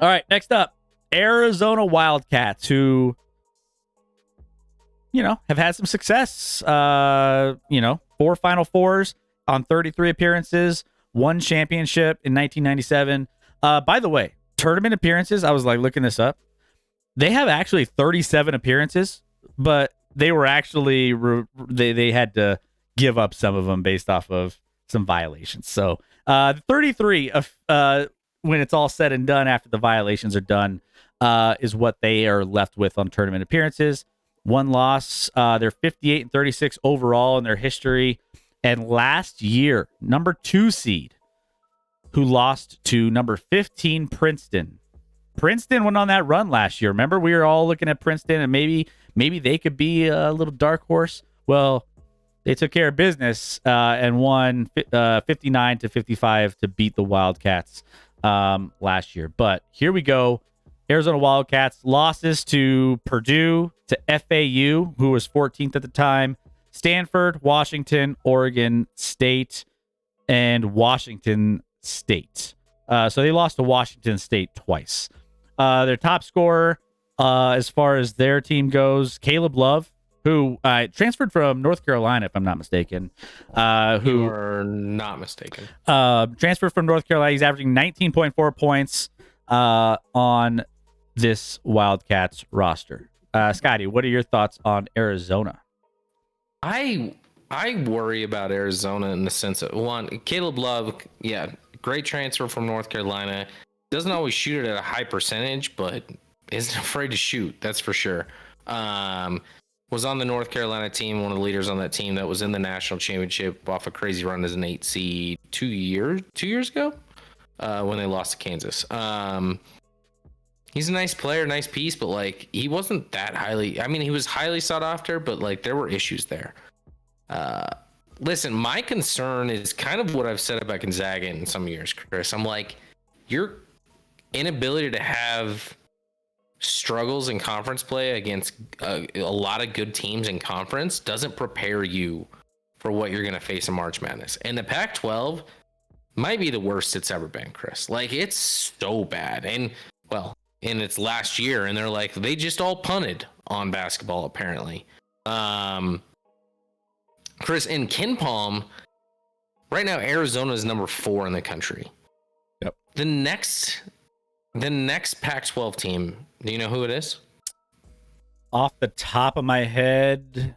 All right, next up, Arizona Wildcats, who, have had some success. 4 Final Fours on 33 appearances, 1 championship in 1997. By the way, tournament appearances, I was like looking this up. They have actually 37 appearances, but they were actually they had to give up some of them based off of some violations. So 33 when it's all said and done after the violations are done is what they are left with on tournament appearances. 1 loss. They're 58-36 overall in their history. And last year, number 2 seed, who lost to number 15 Princeton. Princeton went on that run last year. Remember, we were all looking at Princeton and maybe they could be a little dark horse. Well, they took care of business and won 59-55 to beat the Wildcats last year. But here we go. Arizona Wildcats losses to Purdue, to FAU, who was 14th at the time, Stanford, Washington, Oregon State, and Washington State. So they lost to Washington State twice. Their top scorer, as far as their team goes, Caleb Love, who transferred from North Carolina, if I'm not mistaken. You are not mistaken. Transferred from North Carolina. He's averaging 19.4 points on this Wildcats roster. Scotty, what are your thoughts on Arizona? I worry about Arizona in the sense of, one, Caleb Love, great transfer from North Carolina. Doesn't always shoot it at a high percentage, but isn't afraid to shoot. That's for sure. Was on the North Carolina team, one of the leaders on that team that was in the national championship off a crazy run as an 8 seed 2 years ago when they lost to Kansas. He's a nice player, nice piece, but he wasn't that highly. I mean, he was highly sought after, but there were issues there. Listen, my concern is kind of what I've said about Gonzaga in some years, Chris. I'm like, your inability to have struggles in conference play against a lot of good teams in conference doesn't prepare you for what you're going to face in March Madness. And the Pac-12 might be the worst it's ever been, Chris. It's so bad. And, well, in its last year, and they just all punted on basketball, apparently. Chris, in KenPom, right now, Arizona is number 4 in the country. Yep. The next Pac-12 team, do you know who it is? Off the top of my head,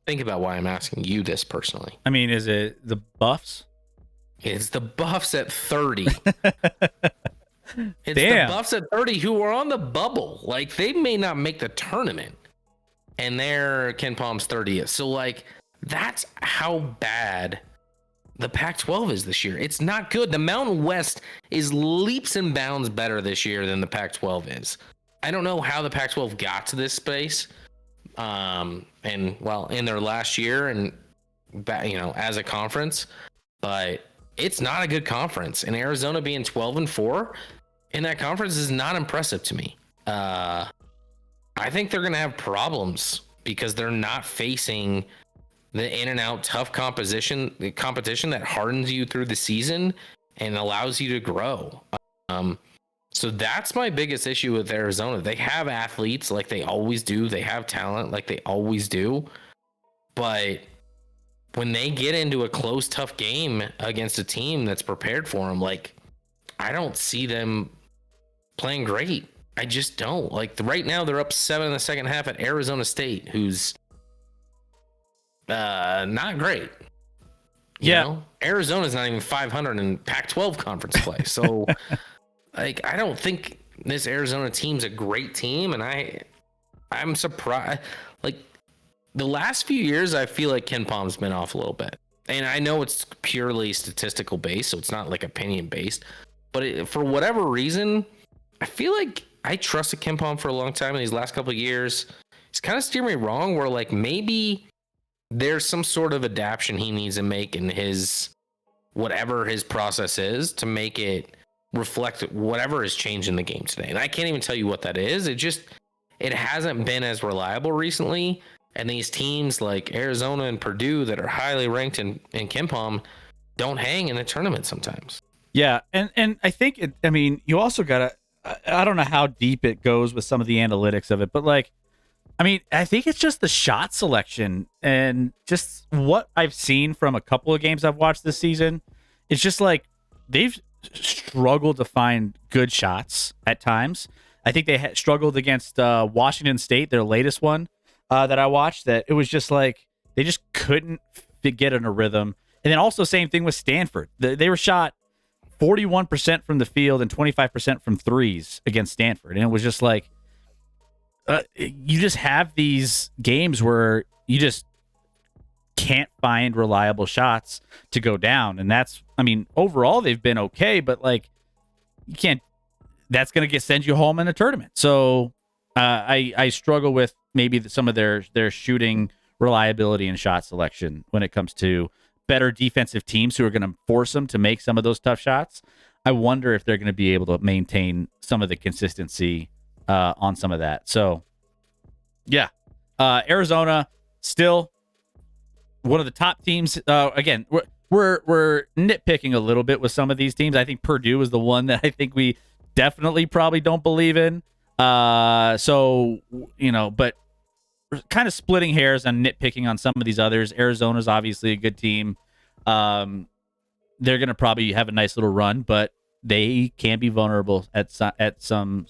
think about why I'm asking you this personally. I mean, is it the Buffs? It's the Buffs at 30. It's Damn. the Buffs at 30 who are on the bubble. They may not make the tournament, and they're KenPom's 30th. So, that's how bad the Pac-12 is this year. It's not good. The Mountain West is leaps and bounds better this year than the Pac-12 is. I don't know how the Pac-12 got to this space. In their last year and, as a conference, but it's not a good conference. And Arizona being 12-4 in that conference is not impressive to me. I think they're going to have problems because they're not facing the in and out tough competition that hardens you through the season and allows you to grow. So that's my biggest issue with Arizona. They have athletes like they always do. They have talent like they always do. But when they get into a close, tough game against a team that's prepared for them, I don't see them playing great. I just don't. Right now, they're up 7 in the second half at Arizona State, who's not great. You know? Arizona's not even 500 in Pac-12 conference play. So, I don't think this Arizona team's a great team, and I'm surprised. The last few years, I feel like KenPom's been off a little bit. And I know it's purely statistical based, so it's not opinion based. But for whatever reason, I feel like I trusted KenPom for a long time in these last couple of years. He's kind of steered me wrong where maybe there's some sort of adaptation he needs to make in his whatever his process is to make it reflect whatever has changed in the game today. And I can't even tell you what that is. It hasn't been as reliable recently. And these teams like Arizona and Purdue that are highly ranked in KenPom don't hang in the tournament sometimes. Yeah, and I think it. I mean, you also gotta. I don't know how deep it goes with some of the analytics of it, but like, I mean, I think it's just the shot selection and just what I've seen from a couple of games I've watched this season. It's just like they've struggled to find good shots at times. I think they struggled against Washington State, their latest one that I watched. That it was just like they just couldn't get in a rhythm. And then also same thing with Stanford. They were shot 41% from the field and 25% from threes against Stanford, and it was just like you just have these games where you just can't find reliable shots to go down. And that's, I mean, overall they've been okay, but like you can't, that's going to send you home in a tournament. So I struggle with maybe some of their shooting reliability and shot selection when it comes to better defensive teams who are going to force them to make some of those tough shots. I wonder if they're going to be able to maintain some of the consistency on some of that. So yeah, Arizona still one of the top teams. Again, we're nitpicking a little bit with some of these teams. I think Purdue is the one that I think we definitely probably don't believe in. So you know, but we're kind of splitting hairs and nitpicking on some of these others. Arizona's obviously a good team. They're going to probably have a nice little run, but they can be vulnerable at some